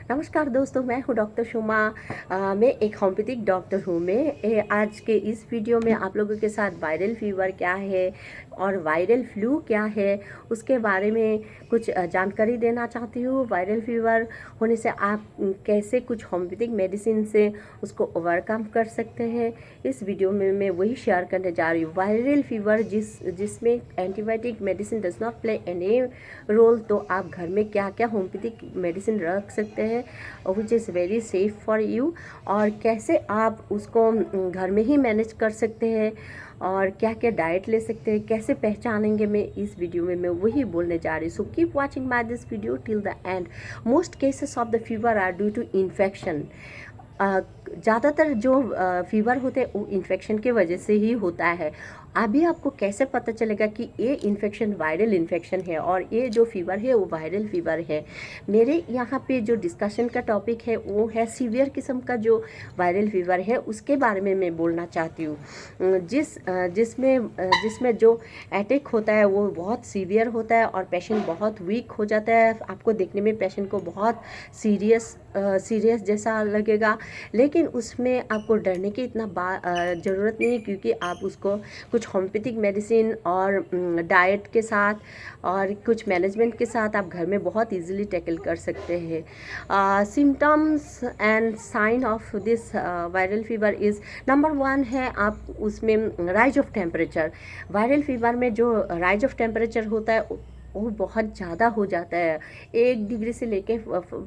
नमस्कार दोस्तों, मैं हूं डॉक्टर शुमा। मैं एक होम्योपैथिक डॉक्टर हूं। आज के इस वीडियो में आप लोगों के साथ वायरल फीवर क्या है और वायरल फ्लू क्या है उसके बारे में कुछ जानकारी देना चाहती हूँ। वायरल फीवर होने से आप कैसे कुछ होम्योपैथिक मेडिसिन से उसको ओवरकम कर सकते हैं, इस वीडियो में मैं वही शेयर करने जा रही हूँ। वायरल फीवर जिसमें antibiotic medicine does not play any role, तो आप घर में क्या क्या होम्योपैथिक मेडिसिन रख सकते हैं which is very safe for you, और कैसे आप उसको घर में ही मैनेज कर सकते हैं और क्या क्या डाइट ले सकते हैं, कैसे पहचानेंगे, मैं इस वीडियो में मैं वही बोलने जा रही हूँ। So keep watching my this video till the end. Most cases of the fever are due to infection. ज़्यादातर जो फीवर होते हैं वो इन्फेक्शन के वजह से ही होता है। अभी आपको कैसे पता चलेगा कि ये इन्फेक्शन वायरल इन्फेक्शन है और ये जो फीवर है वो वायरल फीवर है? मेरे यहाँ पे जो डिस्कशन का टॉपिक है वो है सीवियर किस्म का जो वायरल फीवर है, उसके बारे में मैं बोलना चाहती हूँ। जिसमें जो अटैक होता है वो बहुत सीवियर होता है और पेशेंट बहुत वीक हो जाता है। आपको देखने में पेशेंट को बहुत सीरियस जैसा लगेगा, लेकिन उसमें आपको डरने की इतना ज़रूरत नहीं है, क्योंकि आप उसको कुछ होम्योपैथिक मेडिसिन और डाइट के साथ और कुछ मैनेजमेंट के साथ आप घर में बहुत इजीली टैकल कर सकते हैं। Symptoms and sign of this viral fever is, number 1 है आप उसमें rise of temperature. Viral fever में जो राइज ऑफ टेम्परेचर होता है वो बहुत ज़्यादा हो जाता है। 1 डिग्री से लेके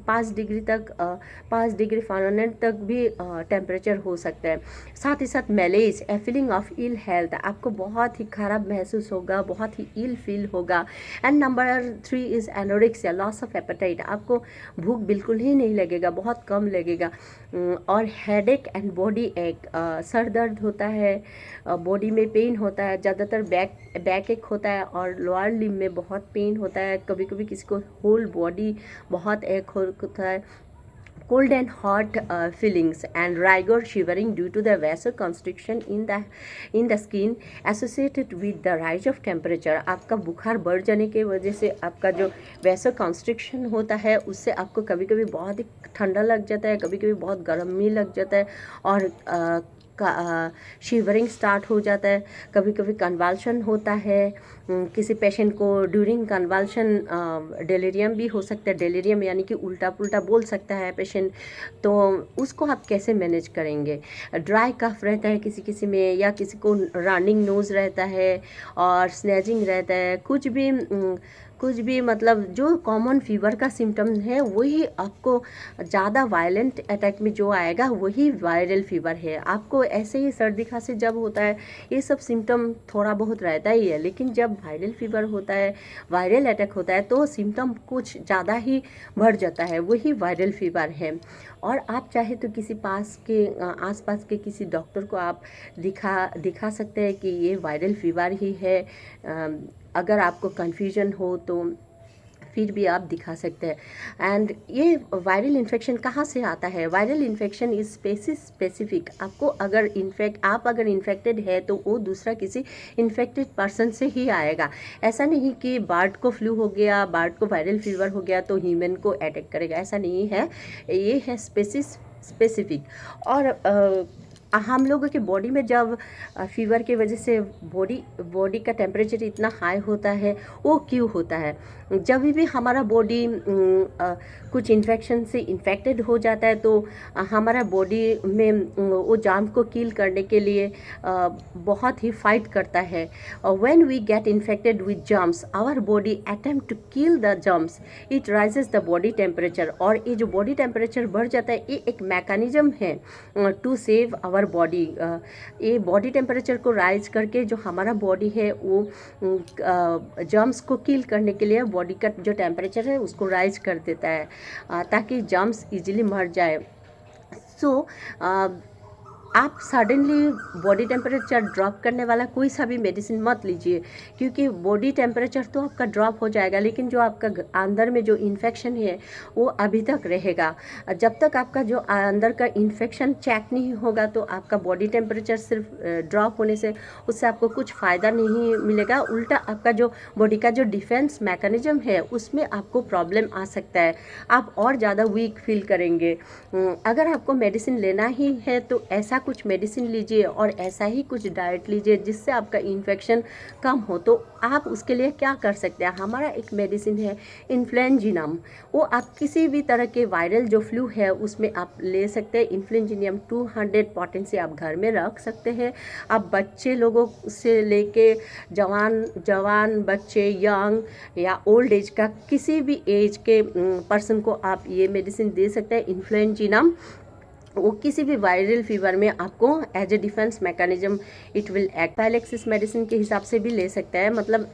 5 डिग्री तक 5 डिग्री फ़ारेनहाइट तक भी टेम्परेचर हो सकता है। साथ ही साथ malaise, a feeling of ill health, आपको बहुत ही ख़राब महसूस होगा, बहुत ही इल फील होगा। And number 3 is anorexia, loss of appetite, आपको भूख बिल्कुल ही नहीं लगेगा, बहुत कम लगेगा। और हेडेक एंड बॉडी एक, सर दर्द होता है, बॉडी में पेन होता है, ज़्यादातर बैक एक होता है और लोअर लिम्ब में बहुत पेन होता है। कभी कभी किसी को होल बॉडी बहुत एक होता है। cold and hot feelings and rigor shivering due to the vasoconstriction in the skin associated with the rise of temperature। आपका बुखार बढ़ जाने की वजह से आपका जो vasoconstriction होता है उससे आपको कभी कभी बहुत ही ठंडा लग जाता है, कभी कभी बहुत गर्मी लग जाता है और शिवरिंग स्टार्ट हो जाता है। कभी कभी कन्वल्शन होता है। किसी पेशेंट को ड्यूरिंग कन्वल्शन डेलीरियम भी हो सकता है। डेलीरियम यानी कि उल्टा पुल्टा बोल सकता है पेशेंट, तो उसको आप कैसे मैनेज करेंगे? ड्राई कफ रहता है किसी किसी में, या किसी को रनिंग नोज़ रहता है और स्नेजिंग रहता है, कुछ भी मतलब जो कॉमन फीवर का सिम्टम है वही आपको ज़्यादा वायलेंट अटैक में जो आएगा वही वायरल फीवर है। आपको ऐसे ही सर्दी खांसी जब होता है ये सब सिम्टम थोड़ा बहुत रहता ही है, लेकिन जब वायरल फीवर होता है, वायरल अटैक होता है, तो सिम्टम कुछ ज़्यादा ही बढ़ जाता है, वही वायरल फीवर है। और आप चाहे तो किसी आसपास के किसी डॉक्टर को आप दिखा सकते हैं कि ये वायरल फीवर ही है। अगर आपको कन्फ्यूजन हो तो फिर भी आप दिखा सकते हैं। एंड ये वायरल इन्फेक्शन कहाँ से आता है? Viral infection is specific. आप अगर इन्फेक्टेड है तो वो दूसरा किसी इन्फेक्टेड पर्सन से ही आएगा। ऐसा नहीं कि बर्ड को फ्लू हो गया, बर्ड को वायरल फीवर हो गया तो ह्यूमन को अटैक करेगा, ऐसा नहीं है। ये है स्पेसिफिक। और हम लोगों की बॉडी में जब फीवर की वजह से बॉडी का टेम्परेचर इतना हाई होता है, वो क्यों होता है? जब भी हमारा बॉडी कुछ इन्फेक्शन से इन्फेक्टेड हो जाता है तो हमारा बॉडी में वो जर्म को किल करने के लिए बहुत ही फाइट करता है। When we get infected with germs, our body attempt to kill the germs, it raises the body temperature. और ये जो बॉडी टेम्परेचर बढ़ जाता है ये एक मैकेनिज्म है टू सेव आवर बॉडी। ये बॉडी टेम्परेचर को राइज करके जो हमारा बॉडी है वो जर्म्स को किल करने के लिए बॉडी का जो टेम्परेचर है उसको राइज कर देता है ताकि जर्म्स इजीली मर जाए। सो आप सडनली बॉडी टेम्परेचर ड्रॉप करने वाला कोई सा भी मेडिसिन मत लीजिए, क्योंकि बॉडी टेम्परेचर तो आपका ड्रॉप हो जाएगा, लेकिन जो आपका अंदर में जो इन्फेक्शन है वो अभी तक रहेगा। जब तक आपका जो अंदर का इन्फेक्शन चेक नहीं होगा तो आपका बॉडी टेम्परेचर सिर्फ ड्रॉप होने से उससे आपको कुछ फ़ायदा नहीं मिलेगा, उल्टा आपका जो बॉडी का जो डिफेंस मैकेनिज्म है उसमें आपको प्रॉब्लम आ सकता है, आप और ज़्यादा वीक फील करेंगे। अगर आपको मेडिसिन लेना ही है तो ऐसा कुछ मेडिसिन लीजिए और ऐसा ही कुछ डाइट लीजिए जिससे आपका इन्फेक्शन कम हो। तो आप उसके लिए क्या कर सकते हैं, हमारा एक मेडिसिन है इन्फ्लुएंजिनम, वो आप किसी भी तरह के वायरल जो फ्लू है उसमें आप ले सकते हैं। इन्फ्लुएंजिनियम 200 पोटेंसी आप घर में रख सकते हैं। आप बच्चे लोगों से लेके जवान बच्चे, यंग या ओल्ड एज का किसी भी एज के पर्सन को आप ये मेडिसिन दे सकते हैं इन्फ्लुएंजिनम। वो किसी भी वायरल फीवर में आपको as a defence mechanism it will act. पैलेक्सिस मेडिसिन के हिसाब से भी ले सकता है, मतलब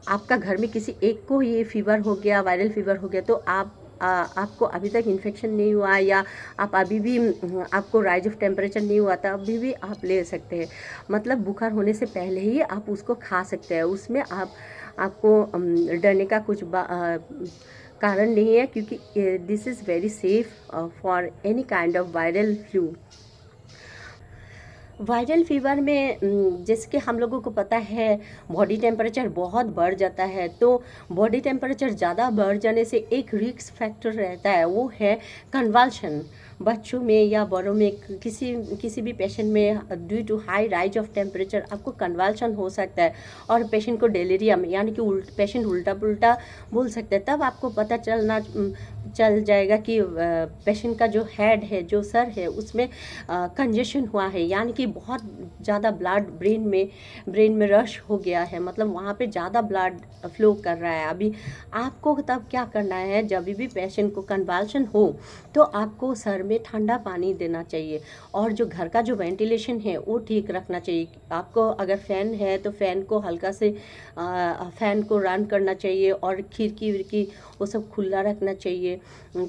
आपका घर में किसी एक को ये फीवर हो गया, वायरल फीवर हो गया, तो आपको अभी तक इन्फेक्शन नहीं हुआ या आप अभी भी आपको राइज ऑफ टेम्परेचर नहीं हुआ था, अभी भी आप ले सकते हैं। मतलब बुखार होने से पहले ही आप उसको खा सकते हैं, उसमें आपको डरने का कुछ कारण नहीं है, क्योंकि this is very safe for any kind of viral flu. Viral fever में जैसे कि हम लोगों को पता है बॉडी टेम्परेचर बहुत बढ़ जाता है, तो बॉडी टेम्परेचर ज़्यादा बढ़ जाने से एक रिस्क फैक्टर रहता है, वो है कन्वल्शन। बच्चों में या बड़ों में किसी भी पेशेंट में due to high rise of temperature आपको कन्वल्शन हो सकता है और पेशेंट को डेलीरियम यानी कि पेशेंट उल्टा पुल्टा बोल सकते हैं। तब आपको पता चल जाएगा कि पेशेंट का जो हेड है, जो सर है, उसमें कंजेशन हुआ है, यानी कि बहुत ज़्यादा ब्लड ब्रेन में रश हो गया है, मतलब वहाँ पे ज़्यादा ब्लड फ्लो कर रहा है। अभी आपको तब क्या करना है, जब भी पेशेंट को कन्वल्शन हो तो आपको सर में ठंडा पानी देना चाहिए और जो घर का जो वेंटिलेशन है वो ठीक रखना चाहिए। आपको अगर फ़ैन है तो फ़ैन को हल्का से फ़ैन को रन करना चाहिए और खिड़की विड़की वो सब खुला रखना चाहिए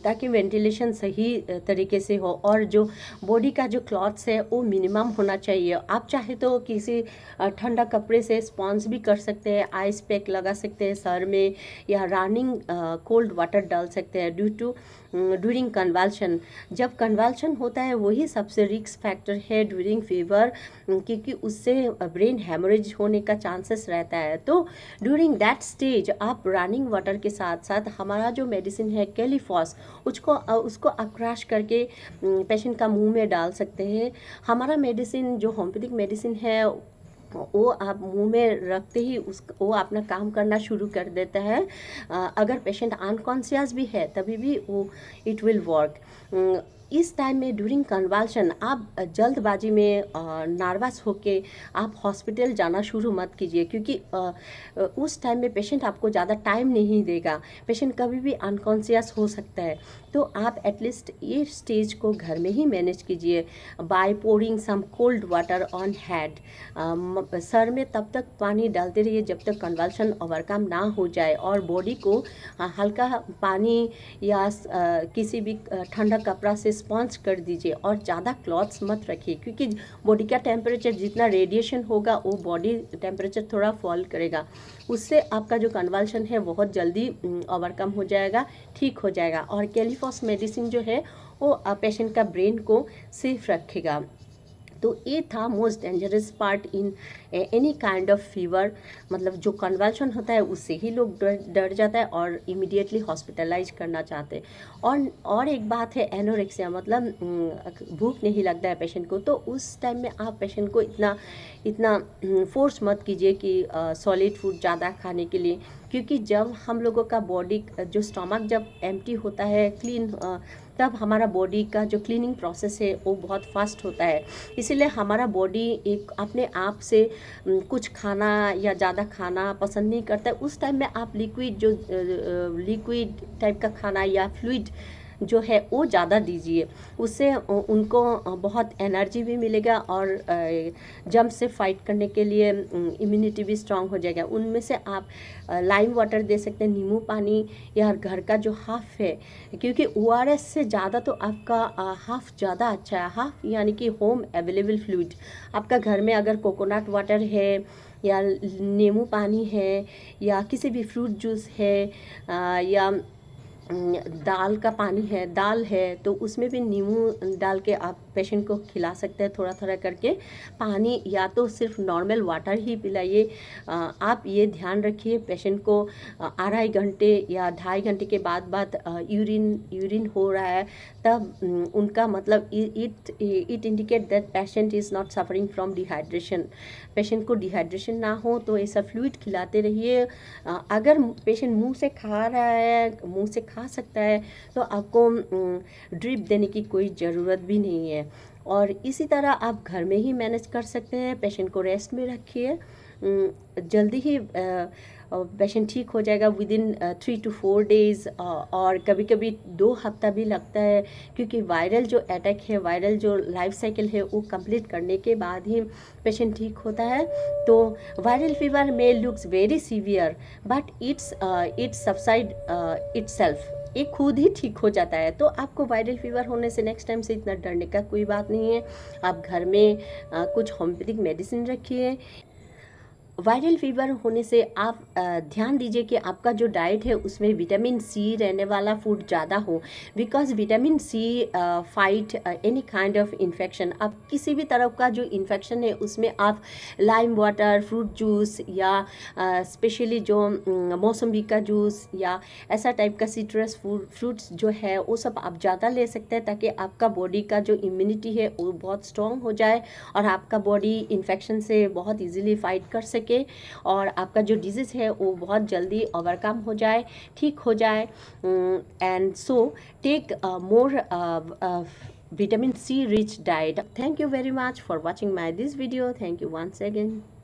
ताकि वेंटिलेशन सही तरीके से हो। और जो बॉडी का जो क्लॉथ्स है वो मिनिमम होना चाहिए। आप चाहे तो किसी ठंडा कपड़े से स्पॉन्ज भी कर सकते हैं, आइस पैक लगा सकते हैं सर में, या रनिंग कोल्ड वाटर डाल सकते हैं ड्यूरिंग कन्वल्शन। जब कन्वल्शन होता है वही सबसे रिस्क फैक्टर है ड्यूरिंग फीवर, क्योंकि उससे ब्रेन हेमोरेज होने का चांसेस रहता है। तो ड्यूरिंग दैट स्टेज आप रनिंग वाटर के साथ साथ हमारा जो मेडिसिन है कैलीफॉस, उसको आप क्रश करके पेशेंट का मुंह में डाल सकते हैं। हमारा मेडिसिन जो होम्योपैथिक मेडिसिन है वो आप मुंह में रखते ही वो अपना काम करना शुरू कर देता है। अगर पेशेंट अनकॉन्शियस भी है तभी भी वो इट विल वर्क। इस टाइम में ड्यूरिंग कन्वल्शन आप जल्दबाजी में नर्वस होके आप हॉस्पिटल जाना शुरू मत कीजिए, क्योंकि उस टाइम में पेशेंट आपको ज़्यादा टाइम नहीं देगा, पेशेंट कभी भी अनकॉन्शियस हो सकता है। तो आप एटलीस्ट ये स्टेज को घर में ही मैनेज कीजिए by pouring some cold water on head. सर में तब तक पानी डालते रहिए जब तक कन्वल्शन ओवरकम ना हो जाए, और बॉडी को हल्का पानी या किसी भी ठंडा कपड़ा से स्पॉन्ज कर दीजिए और ज़्यादा क्लॉथ्स मत रखिए, क्योंकि बॉडी का टेम्परेचर जितना रेडिएशन होगा वो बॉडी टेम्परेचर थोड़ा फॉल करेगा, उससे आपका जो कन्वल्शन है बहुत जल्दी ओवरकम हो जाएगा, ठीक हो जाएगा। और कैलीफॉस मेडिसिन जो है वो पेशेंट का ब्रेन को सेफ रखेगा। तो ये था most dangerous part in any kind of fever, मतलब जो कन्वल्शन होता है उससे ही लोग डर जाता है और इमीडिएटली हॉस्पिटलाइज करना चाहते हैं। और एक बात है एनोरेक्सिया, मतलब भूख नहीं लगता है पेशेंट को, तो उस टाइम में आप पेशेंट को इतना फोर्स मत कीजिए कि सॉलिड फूड ज़्यादा खाने के लिए, क्योंकि जब हम लोगों का बॉडी जो स्टमक जब एम्प्टी होता है क्लीन, तब हमारा बॉडी का जो क्लीनिंग प्रोसेस है वो बहुत फास्ट होता है। इसीलिए हमारा बॉडी एक अपने आप से कुछ खाना या ज़्यादा खाना पसंद नहीं करता है। उस टाइम में आप लिक्विड टाइप का खाना या फ्लूइड जो है वो ज़्यादा दीजिए, उससे उनको बहुत एनर्जी भी मिलेगा और जर्म से फाइट करने के लिए इम्यूनिटी भी स्ट्रांग हो जाएगा। उनमें से आप लाइम वाटर दे सकते हैं, नींबू पानी, या घर का जो हाफ है, क्योंकि ORS से ज़्यादा तो आपका हाफ ज़्यादा अच्छा है। हाफ यानी कि होम अवेलेबल फ्लूइड, आपका घर में अगर कोकोनट वाटर है या नींबू पानी है या किसी भी फ्रूट जूस है या दाल का पानी है, दाल है, तो उसमें भी नींबू डाल के आप पेशेंट को खिला सकते हैं थोड़ा थोड़ा करके। पानी या तो सिर्फ नॉर्मल वाटर ही पिलाइए। आप ये ध्यान रखिए पेशेंट को अढ़ाई घंटे या 2.5 घंटे के बाद यूरिन हो रहा है, तब उनका मतलब it indicate that patient is not suffering from dehydration. Patient को डिहाइड्रेशन ना हो तो ऐसा फ्लूइड खिलाते रहिए। अगर पेशेंट मुंह से खा रहा है, मुंह से खा सकता है, तो आपको ड्रिप देने की कोई ज़रूरत भी नहीं है। और इसी तरह आप घर में ही मैनेज कर सकते हैं। पेशेंट को रेस्ट में रखिए, जल्दी ही पेशेंट ठीक हो जाएगा विदिन 3 to 4 डेज़, और कभी कभी 2 हफ्ता भी लगता है, क्योंकि वायरल जो अटैक है, वायरल जो लाइफ साइकिल है, वो कंप्लीट करने के बाद ही पेशेंट ठीक होता है। तो वायरल फीवर में looks very severe but it's subside itself, ये खुद ही ठीक हो जाता है। तो आपको वायरल फीवर होने से नेक्स्ट टाइम से इतना डरने का कोई बात नहीं है। आप घर में कुछ होम्योपैथिक मेडिसिन रखिए। वायरल फीवर होने से आप ध्यान दीजिए कि आपका जो डाइट है उसमें विटामिन सी रहने वाला फूड ज़्यादा हो, because vitamin C fight any kind of infection. आप किसी भी तरह का जो इन्फेक्शन है उसमें आप लाइम वाटर, फ्रूट जूस, या स्पेशली जो मौसम्बी का जूस या ऐसा टाइप का सिट्रस फ्रूट्स जो है वो सब आप ज़्यादा ले सकते हैं, ताकि आपका बॉडी का जो इम्यूनिटी है वो बहुत स्ट्रॉन्ग हो जाए और आपका बॉडी इन्फेक्शन से बहुत ईजीली फाइट कर सके, और आपका जो डिजीज़ है वो बहुत जल्दी ओवरकम हो जाए, ठीक हो जाए। And so take more vitamin C rich diet. Thank you very much for watching my this video. Thank you once again.